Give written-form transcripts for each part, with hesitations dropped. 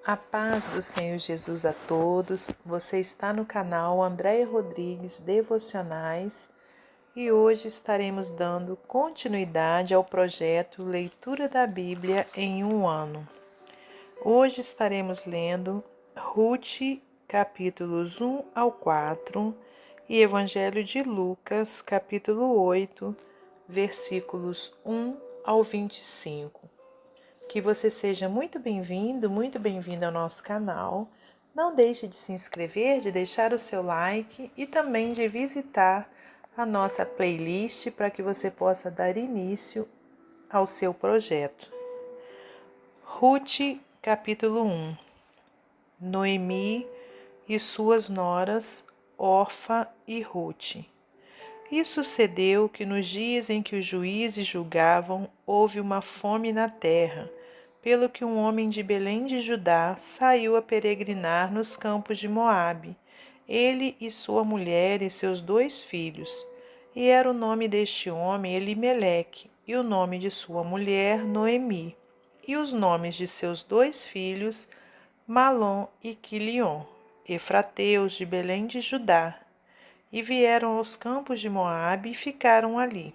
A paz do Senhor Jesus a todos. Você está no canal Andréia Rodrigues Devocionais e hoje estaremos dando continuidade ao projeto Leitura da Bíblia em um ano. Hoje estaremos lendo Ruth, capítulos 1 ao 4 e Evangelho de Lucas, capítulo 8, versículos 1 ao 25. Que você seja muito bem-vindo, muito bem-vinda ao nosso canal. Não deixe de se inscrever, de deixar o seu like e também de visitar a nossa playlist para que você possa dar início ao seu projeto. Ruth, capítulo 1. Noemi e suas noras, Orfa e Ruth. E sucedeu que nos dias em que os juízes julgavam, houve uma fome na terra, pelo que um homem de Belém de Judá saiu a peregrinar nos campos de Moabe, ele e sua mulher e seus 2 filhos. E era o nome deste homem Elimeleque, e o nome de sua mulher Noemi, e os nomes de seus 2 filhos Malom e Quilion, efrateus de Belém de Judá. E vieram aos campos de Moabe e ficaram ali.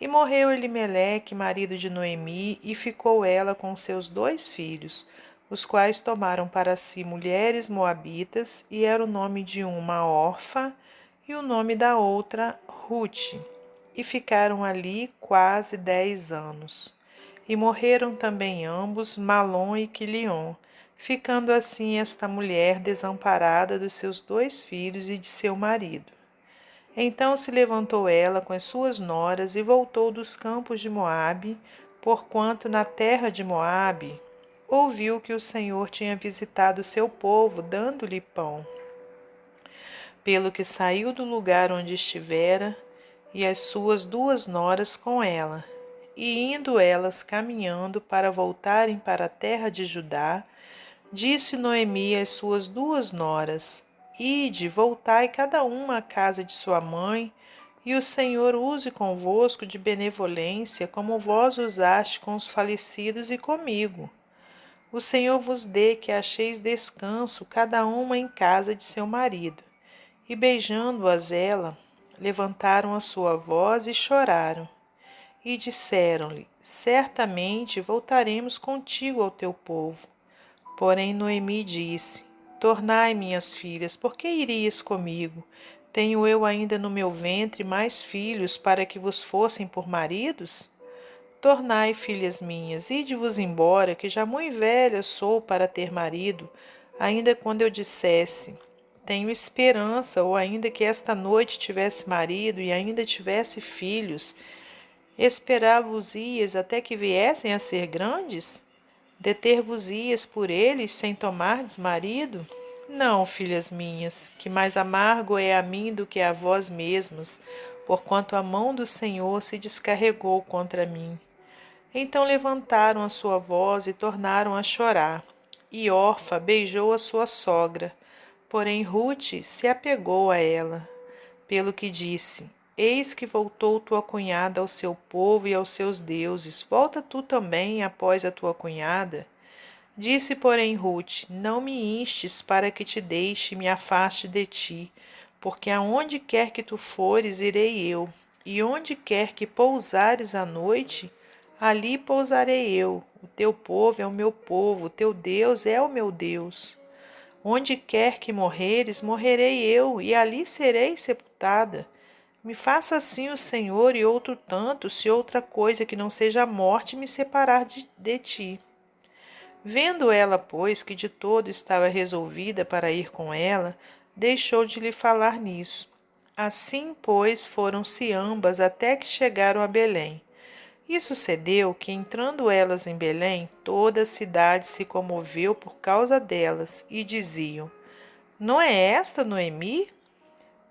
E morreu Elimeleque, marido de Noemi, e ficou ela com seus 2 filhos, os quais tomaram para si mulheres moabitas, e era o nome de uma Orfa e o nome da outra Ruth. E ficaram ali quase 10 anos. E morreram também ambos, Malom e Quilion, ficando assim esta mulher desamparada dos seus 2 filhos e de seu marido. Então se levantou ela com as suas noras e voltou dos campos de Moabe, porquanto na terra de Moabe ouviu que o Senhor tinha visitado o seu povo, dando-lhe pão. Pelo que saiu do lugar onde estivera, e as suas 2 noras com ela, e indo elas caminhando para voltarem para a terra de Judá, disse Noemi às suas 2 noras: Ide, voltai cada uma à casa de sua mãe, e o Senhor use convosco de benevolência, como vós usaste com os falecidos e comigo. O Senhor vos dê que acheis descanso, cada uma em casa de seu marido. E beijando-as ela, levantaram a sua voz e choraram. E disseram-lhe: Certamente voltaremos contigo ao teu povo. Porém Noemi disse: Tornai, minhas filhas, por que irias comigo? Tenho eu ainda no meu ventre mais filhos para que vos fossem por maridos? Tornai, filhas minhas, ide-vos embora, que já muito velha sou para ter marido, ainda quando eu dissesse: Tenho esperança, ou ainda que esta noite tivesse marido e ainda tivesse filhos, esperar-vos-ias até que viessem a ser grandes? Deter-vos-ias por eles sem tomardes marido? Não, filhas minhas, que mais amargo é a mim do que a vós mesmas, porquanto a mão do Senhor se descarregou contra mim. Então levantaram a sua voz e tornaram a chorar. E Orfa beijou a sua sogra, porém Ruth se apegou a ela, pelo que disse: Eis que voltou tua cunhada ao seu povo e aos seus deuses. Volta tu também após a tua cunhada? Disse, porém, Ruth: Não me instes para que te deixe e me afaste de ti, porque aonde quer que tu fores, irei eu, e onde quer que pousares à noite, ali pousarei eu. O teu povo é o meu povo, o teu Deus é o meu Deus. Onde quer que morreres, morrerei eu, e ali serei sepultada. Me faça assim o Senhor e outro tanto, se outra coisa que não seja a morte me separar de ti. Vendo ela, pois, que de todo estava resolvida para ir com ela, deixou de lhe falar nisso. Assim, pois, foram-se ambas até que chegaram a Belém. E sucedeu que, entrando elas em Belém, toda a cidade se comoveu por causa delas, e diziam: Não é esta Noemi?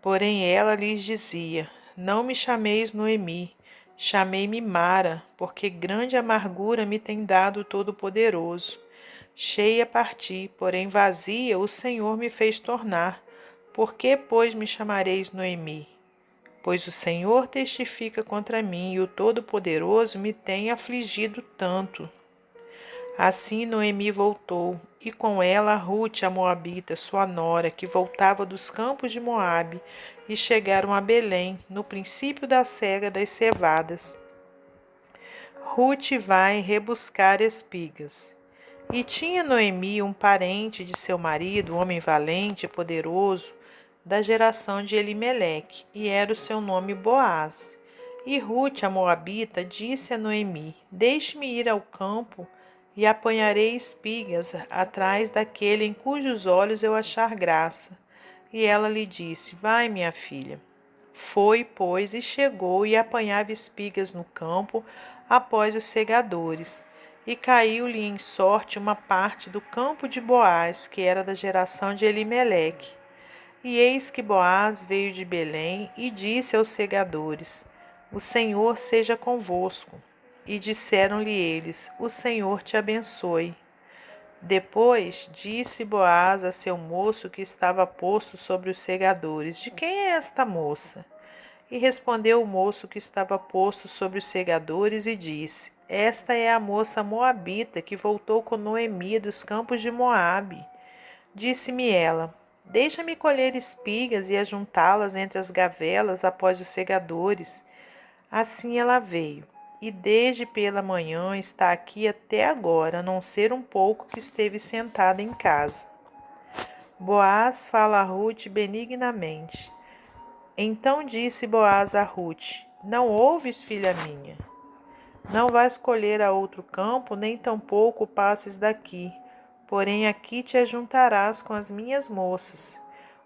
Porém ela lhes dizia: Não me chameis Noemi, chamei-me Mara, porque grande amargura me tem dado o Todo-Poderoso. Cheia parti, porém vazia o Senhor me fez tornar. Por que, pois, me chamareis Noemi? Pois o Senhor testifica contra mim, e o Todo-Poderoso me tem afligido tanto. Assim Noemi voltou, e com ela Rute a moabita, sua nora, que voltava dos campos de Moabe, e chegaram a Belém, no princípio da cega das cevadas. Rute vai rebuscar espigas. E tinha Noemi um parente de seu marido, homem valente e poderoso, da geração de Elimeleque, e era o seu nome Boaz. E Rute, a moabita, disse a Noemi: Deixe-me ir ao campo e apanharei espigas atrás daquele em cujos olhos eu achar graça. E ela lhe disse: Vai, minha filha. Foi, pois, e chegou e apanhava espigas no campo após os segadores. E caiu-lhe em sorte uma parte do campo de Boaz, que era da geração de Elimeleque. E eis que Boaz veio de Belém e disse aos segadores: O Senhor seja convosco. E disseram-lhe eles: O Senhor te abençoe. Depois disse Boaz a seu moço que estava posto sobre os segadores: De quem é esta moça? E respondeu o moço que estava posto sobre os segadores e disse: Esta é a moça moabita que voltou com Noemi dos campos de Moabe. Disse-me ela: Deixa-me colher espigas e ajuntá-las entre as gavelas após os segadores. Assim ela veio, e desde pela manhã está aqui até agora, a não ser um pouco que esteve sentada em casa. Boaz fala a Rute benignamente. Então disse Boaz a Rute: Não ouves, filha minha? Não vais colher a outro campo, nem tampouco passes daqui, porém aqui te ajuntarás com as minhas moças.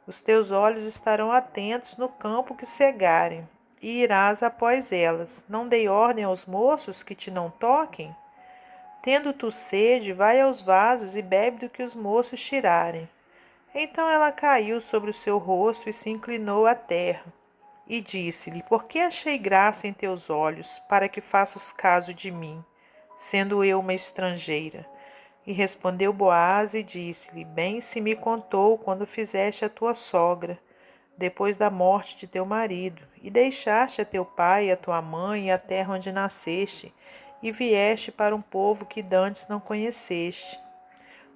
Os teus olhos estarão atentos no campo que cegarem, e irás após elas. Não dei ordem aos moços que te não toquem? Tendo tu sede, vai aos vasos e bebe do que os moços tirarem. Então ela caiu sobre o seu rosto e se inclinou à terra. E disse-lhe: Por que achei graça em teus olhos, para que faças caso de mim, sendo eu uma estrangeira? E respondeu Boaz e disse-lhe: Bem se me contou quando fizeste a tua sogra, depois da morte de teu marido, e deixaste a teu pai, a tua mãe e a terra onde nasceste, e vieste para um povo que dantes não conheceste.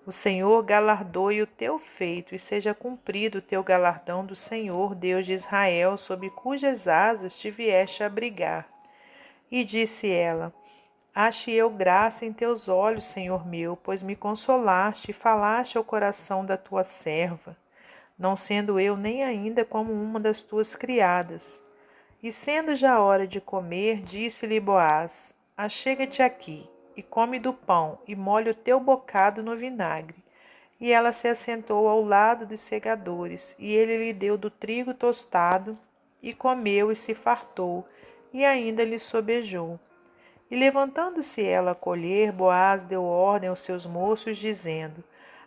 O Senhor galardoe o teu feito, e seja cumprido o teu galardão do Senhor, Deus de Israel, sob cujas asas te vieste a abrigar. E disse ela: Ache eu graça em teus olhos, Senhor meu, pois me consolaste e falaste ao coração da tua serva, não sendo eu nem ainda como uma das tuas criadas. E sendo já hora de comer, disse-lhe Boaz: Achega-te aqui, e come do pão, e molha o teu bocado no vinagre. E ela se assentou ao lado dos segadores, e ele lhe deu do trigo tostado, e comeu e se fartou, e ainda lhe sobejou. E levantando-se ela a colher, Boaz deu ordem aos seus moços, dizendo: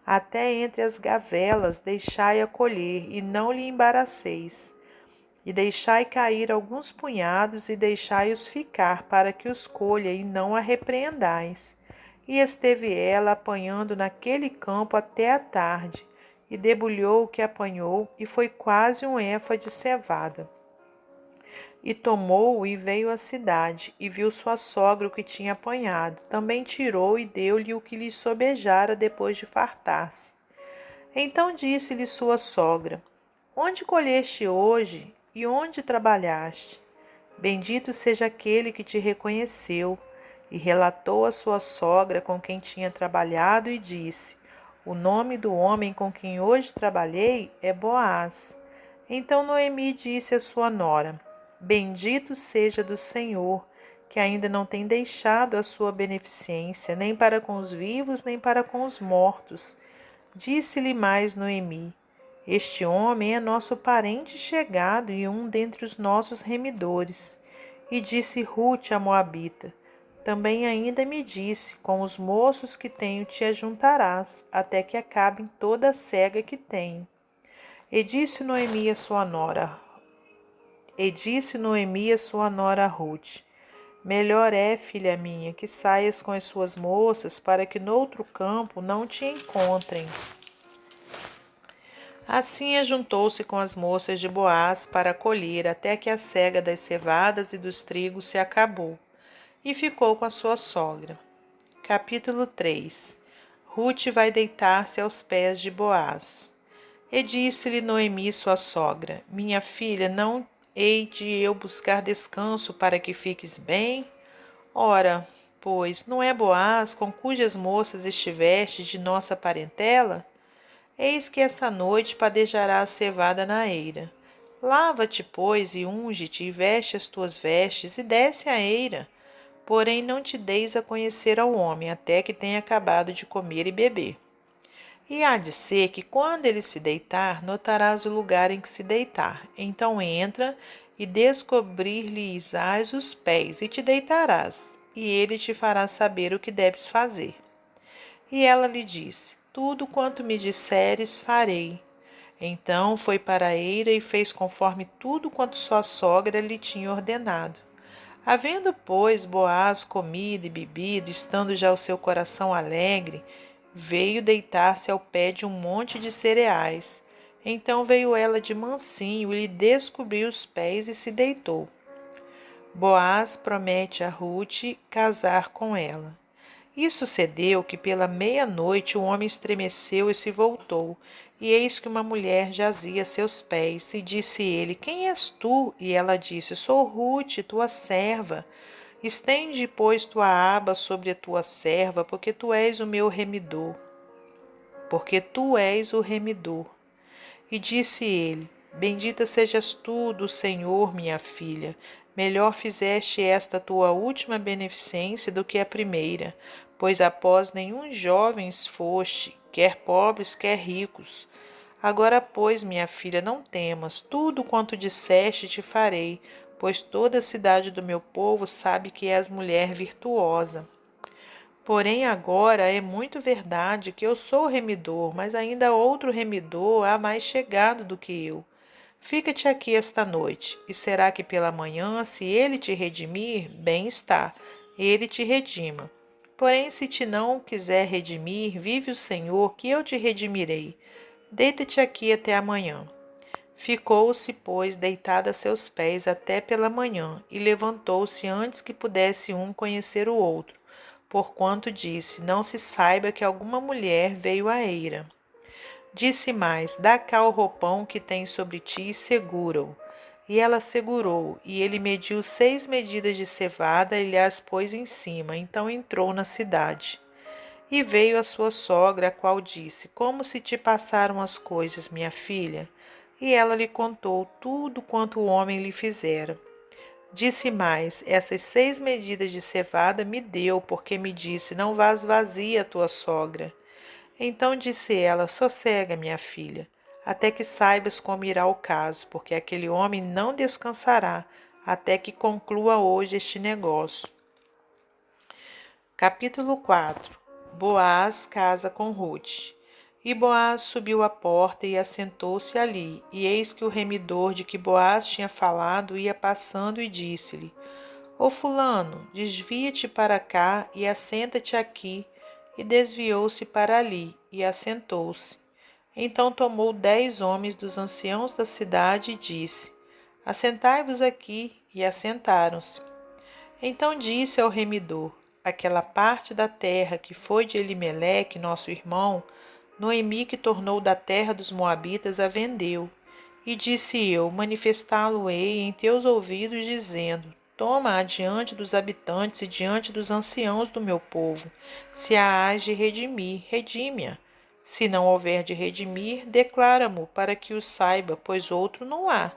Até entre as gavelas deixai-a colher, e não lhe embaraceis. E deixai cair alguns punhados, e deixai-os ficar, para que os colha, e não a repreendais. E esteve ela apanhando naquele campo até a tarde, e debulhou o que apanhou, e foi quase um éfa de cevada. E tomou-o e veio à cidade, e viu sua sogra o que tinha apanhado. Também tirou e deu-lhe o que lhe sobejara depois de fartar-se. Então disse-lhe sua sogra: Onde colheste hoje, e onde trabalhaste? Bendito seja aquele que te reconheceu. E relatou a sua sogra com quem tinha trabalhado e disse: O nome do homem com quem hoje trabalhei é Boaz. Então Noemi disse à sua nora: Bendito seja do Senhor, que ainda não tem deixado a sua beneficência, nem para com os vivos, nem para com os mortos. Disse-lhe mais Noemi: Este homem é nosso parente chegado e um dentre os nossos remidores. E disse Rute a moabita: Também ainda me disse: Com os moços que tenho te ajuntarás, até que acabem toda a cega que tenho. E disse Noemi a sua nora, Rute: Melhor é, filha minha, que saias com as suas moças, para que noutro campo não te encontrem. Assim ajuntou-se com as moças de Boaz para colher, até que a cega das cevadas e dos trigos se acabou, e ficou com a sua sogra. Capítulo 3. Rute vai deitar-se aos pés de Boaz. E disse-lhe Noemi, sua sogra: Minha filha, não hei de eu buscar descanso para que fiques bem? Ora, pois, não é Boaz com cujas moças estiveste de nossa parentela? Eis que essa noite padejará a cevada na eira. Lava-te, pois, e unge-te, e veste as tuas vestes, e desce à eira. Porém, não te deis a conhecer ao homem, até que tenha acabado de comer e beber. E há de ser que, quando ele se deitar, notarás o lugar em que se deitar. Então entra e descobrir-lhe-ás os pés, e te deitarás, e ele te fará saber o que deves fazer. E ela lhe disse: Tudo quanto me disseres, farei. Então foi para a eira e fez conforme tudo quanto sua sogra lhe tinha ordenado. Havendo, pois, Boaz comido e bebido, estando já o seu coração alegre, veio deitar-se ao pé de um monte de cereais. Então veio ela de mansinho e lhe descobriu os pés e se deitou. Boaz promete a Rute casar com ela. E sucedeu que pela meia-noite o homem estremeceu e se voltou, e eis que uma mulher jazia a seus pés, e disse ele: Quem és tu? E ela disse: Sou Rute, tua serva. Estende, pois, tua aba sobre a tua serva, porque tu és o meu remidor. Porque tu és o remidor. E disse ele: Bendita sejas tu do Senhor, minha filha. Melhor fizeste esta tua última beneficência do que a primeira, pois após nenhum jovens foste, quer pobres, quer ricos. Agora, pois, minha filha, não temas, tudo quanto disseste te farei, pois toda a cidade do meu povo sabe que és mulher virtuosa. Porém, agora é muito verdade que eu sou o remidor, mas ainda outro remidor há mais chegado do que eu. Fica-te aqui esta noite, e será que pela manhã, se ele te redimir, bem está, ele te redima. Porém, se te não quiser redimir, vive o Senhor, que eu te redimirei. Deita-te aqui até amanhã. Ficou-se, pois, deitada a seus pés até pela manhã, e levantou-se antes que pudesse um conhecer o outro, porquanto disse: Não se saiba que alguma mulher veio à eira. Disse mais: Dá cá o roupão que tens sobre ti e segura-o. E ela segurou, e ele mediu 6 medidas de cevada e lhas pôs em cima. Então entrou na cidade. E veio a sua sogra, a qual disse: Como se te passaram as coisas, minha filha? E ela lhe contou tudo quanto o homem lhe fizera. Disse mais: Essas 6 medidas de cevada me deu, porque me disse: Não vás vazia a tua sogra. Então disse ela: Sossega, minha filha, até que saibas como irá o caso, porque aquele homem não descansará até que conclua hoje este negócio. Capítulo 4. Boaz casa com Rute. E Boaz subiu à porta e assentou-se ali, e eis que o remidor de que Boaz tinha falado ia passando e disse-lhe: Ô fulano, desvia-te para cá e assenta-te aqui. E desviou-se para ali, e assentou-se. Então tomou 10 homens dos anciãos da cidade e disse: Assentai-vos aqui. E assentaram-se. Então disse ao remidor: Aquela parte da terra que foi de Elimeleque, nosso irmão, Noemi, que tornou da terra dos Moabitas, a vendeu. E disse eu: Manifestá-lo-ei em teus ouvidos, dizendo: Toma adiante dos habitantes e diante dos anciãos do meu povo. Se a hás de redimir, redime-a. Se não houver de redimir, declara-mo, para que o saiba, pois outro não há,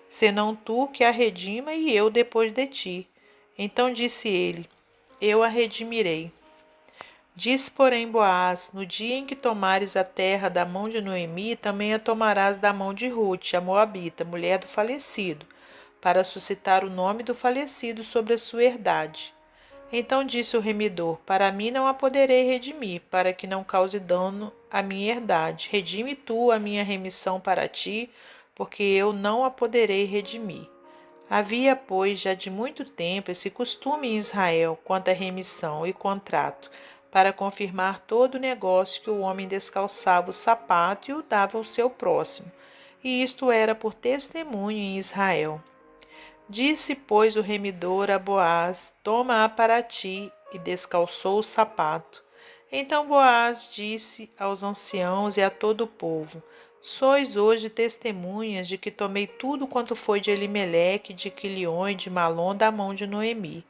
senão tu que a redima e eu depois de ti. Então disse ele: Eu a redimirei. Disse, porém, Boaz: No dia em que tomares a terra da mão de Noemi, também a tomarás da mão de Rute, a moabita, mulher do falecido, para suscitar o nome do falecido sobre a sua herdade. Então disse o remidor: Para mim não a poderei redimir, para que não cause dano à minha herdade. Redime tu a minha remissão para ti, porque eu não a poderei redimir. Havia, pois, já de muito tempo esse costume em Israel quanto à remissão e contrato, para confirmar todo o negócio que o homem descalçava o sapato e o dava ao seu próximo, e isto era por testemunho em Israel. Disse, pois, o remidor a Boaz: Toma-a para ti, e descalçou o sapato. Então Boaz disse aos anciãos e a todo o povo: Sois hoje testemunhas de que tomei tudo quanto foi de Elimeleque, de Quilion e de Malom da mão de Noemi,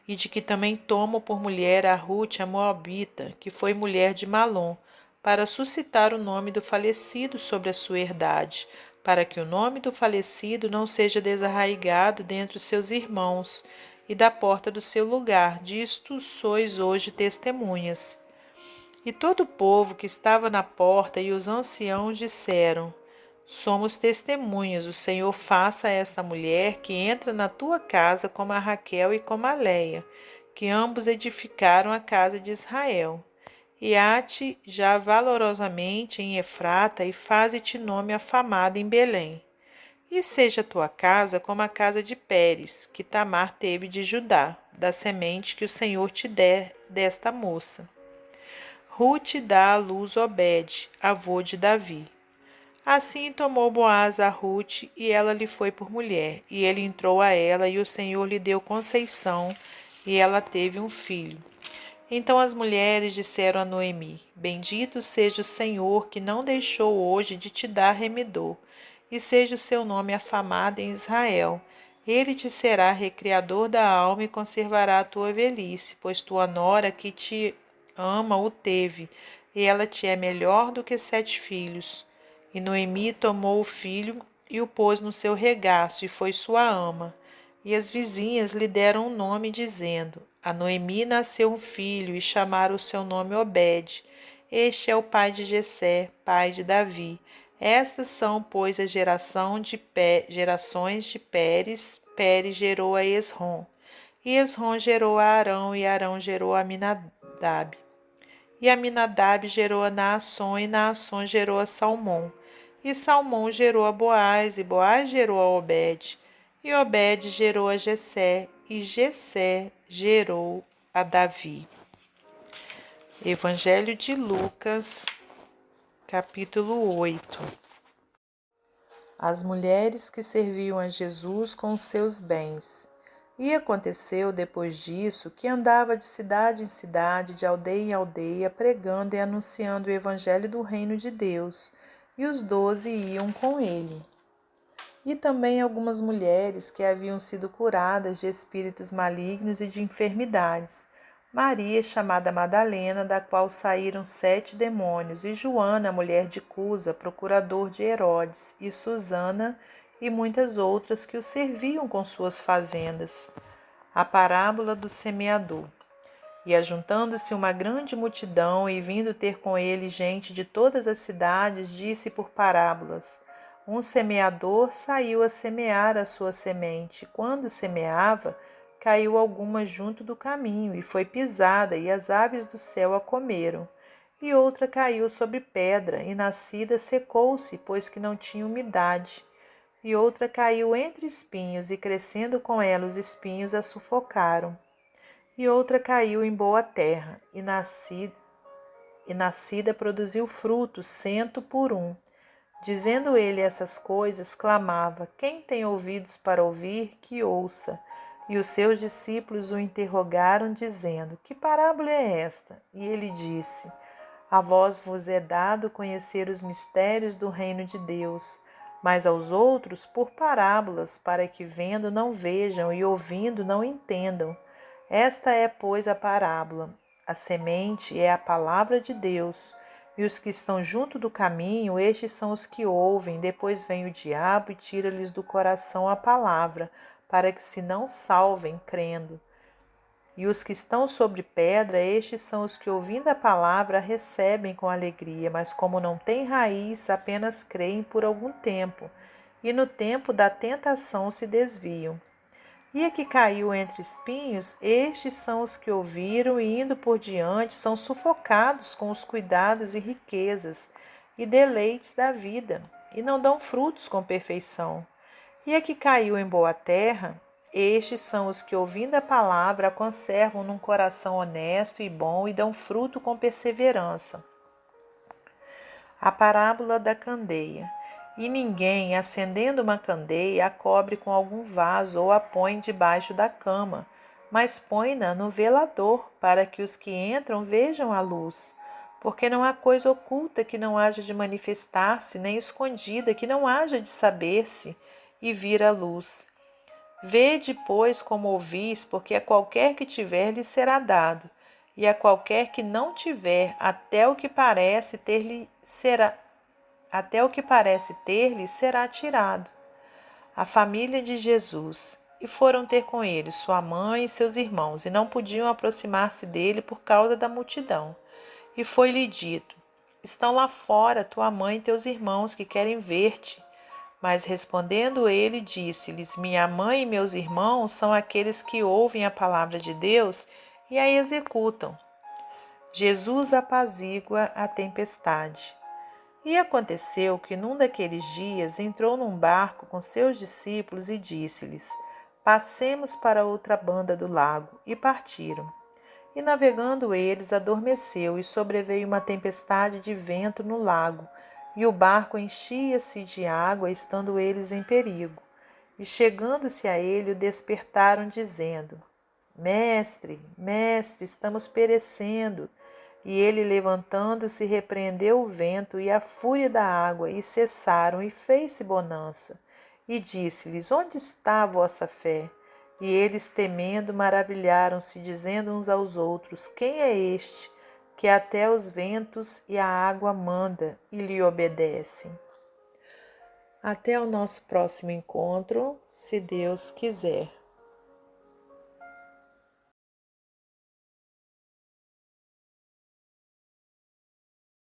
e de que também tomo por mulher a Rute a Moabita, que foi mulher de Malom, para suscitar o nome do falecido sobre a sua herdade, para que o nome do falecido não seja desarraigado dentre os seus irmãos, e da porta do seu lugar. Disto sois hoje testemunhas. E todo o povo que estava na porta e os anciãos disseram: Somos testemunhas, o Senhor faça a esta mulher que entra na tua casa como a Raquel e como a Leia, que ambos edificaram a casa de Israel. E ate já valorosamente em Efrata e faze-te nome afamado em Belém. E seja a tua casa como a casa de Pérez, que Tamar teve de Judá, da semente que o Senhor te der desta moça. Rute dá à luz Obed, avô de Davi. Assim tomou Boaz a Rute, e ela lhe foi por mulher. E ele entrou a ela, e o Senhor lhe deu conceição, e ela teve um filho. Então as mulheres disseram a Noemi: Bendito seja o Senhor, que não deixou hoje de te dar remedor, e seja o seu nome afamado em Israel. Ele te será recriador da alma e conservará a tua velhice, pois tua nora que te ama o teve, e ela te é melhor do que 7 filhos. E Noemi tomou o filho e o pôs no seu regaço, e foi sua ama. E as vizinhas lhe deram um nome, dizendo: A Noemi nasceu um filho, e chamaram o seu nome Obed. Este é o pai de Jessé, pai de Davi. Estas são, pois, as gerações de Pérez. Pérez gerou a Esrom. E Esrom gerou a Arão, e Arão gerou a Aminadab. E Aminadab gerou a Naasson, e Naasson gerou a Salmão. E Salmão gerou a Boaz, e Boaz gerou a Obed. E Obed gerou a Jessé, e Jessé gerou a Davi. Evangelho de Lucas, capítulo 8. As mulheres que serviam a Jesus com os seus bens. E aconteceu depois disso que andava de cidade em cidade, de aldeia em aldeia, pregando e anunciando o evangelho do reino de Deus, e os 12 iam com ele. E também algumas mulheres que haviam sido curadas de espíritos malignos e de enfermidades. Maria, chamada Madalena, da qual saíram 7 demônios, e Joana, mulher de Cusa, procurador de Herodes, e Susana, e muitas outras que o serviam com suas fazendas. A parábola do semeador. E ajuntando-se uma grande multidão, e vindo ter com ele gente de todas as cidades, disse por parábolas: Um semeador saiu a semear a sua semente. Quando semeava, caiu alguma junto do caminho, e foi pisada, e as aves do céu a comeram. E outra caiu sobre pedra, e nascida secou-se, pois que não tinha umidade. E outra caiu entre espinhos, e crescendo com ela os espinhos a sufocaram. E outra caiu em boa terra, e nascida produziu frutos 100 por 1. Dizendo ele essas coisas, clamava: Quem tem ouvidos para ouvir, que ouça. E os seus discípulos o interrogaram, dizendo: Que parábola é esta? E ele disse: A vós vos é dado conhecer os mistérios do reino de Deus, mas aos outros por parábolas, para que vendo não vejam e ouvindo não entendam. Esta é, pois, a parábola. A semente é a palavra de Deus. E os que estão junto do caminho, estes são os que ouvem. Depois vem o diabo e tira-lhes do coração a palavra, para que se não salvem crendo. E os que estão sobre pedra, estes são os que, ouvindo a palavra, recebem com alegria, mas como não têm raiz, apenas creem por algum tempo, e no tempo da tentação se desviam. E a que caiu entre espinhos, estes são os que ouviram e, indo por diante, são sufocados com os cuidados e riquezas e deleites da vida, e não dão frutos com perfeição. E a que caiu em boa terra, estes são os que, ouvindo a palavra, a conservam num coração honesto e bom e dão fruto com perseverança. A parábola da candeia. E ninguém, acendendo uma candeia, a cobre com algum vaso ou a põe debaixo da cama, mas põe-na no velador, para que os que entram vejam a luz. Porque não há coisa oculta que não haja de manifestar-se, nem escondida que não haja de saber-se e vir à luz. Vede, pois, como ouvis, porque a qualquer que tiver lhe será dado, e a qualquer que não tiver, até o que parece ter-lhe será tirado. A família de Jesus. E foram ter com ele sua mãe e seus irmãos, e não podiam aproximar-se dele por causa da multidão. E foi-lhe dito: Estão lá fora tua mãe e teus irmãos, que querem ver-te. Mas respondendo ele, disse-lhes: Minha mãe e meus irmãos são aqueles que ouvem a palavra de Deus e a executam. Jesus apazigua a tempestade. E aconteceu que num daqueles dias entrou num barco com seus discípulos e disse-lhes: Passemos para outra banda do lago. E partiram. E navegando eles, adormeceu, e sobreveio uma tempestade de vento no lago, e o barco enchia-se de água, estando eles em perigo. E chegando-se a ele, o despertaram, dizendo: Mestre, mestre, estamos perecendo. E ele, levantando-se, repreendeu o vento e a fúria da água, e cessaram, e fez-se bonança. E disse-lhes: Onde está a vossa fé? E eles, temendo, maravilharam-se, dizendo uns aos outros: Quem é este, que até os ventos e a água manda, e lhe obedecem? Até o nosso próximo encontro, se Deus quiser.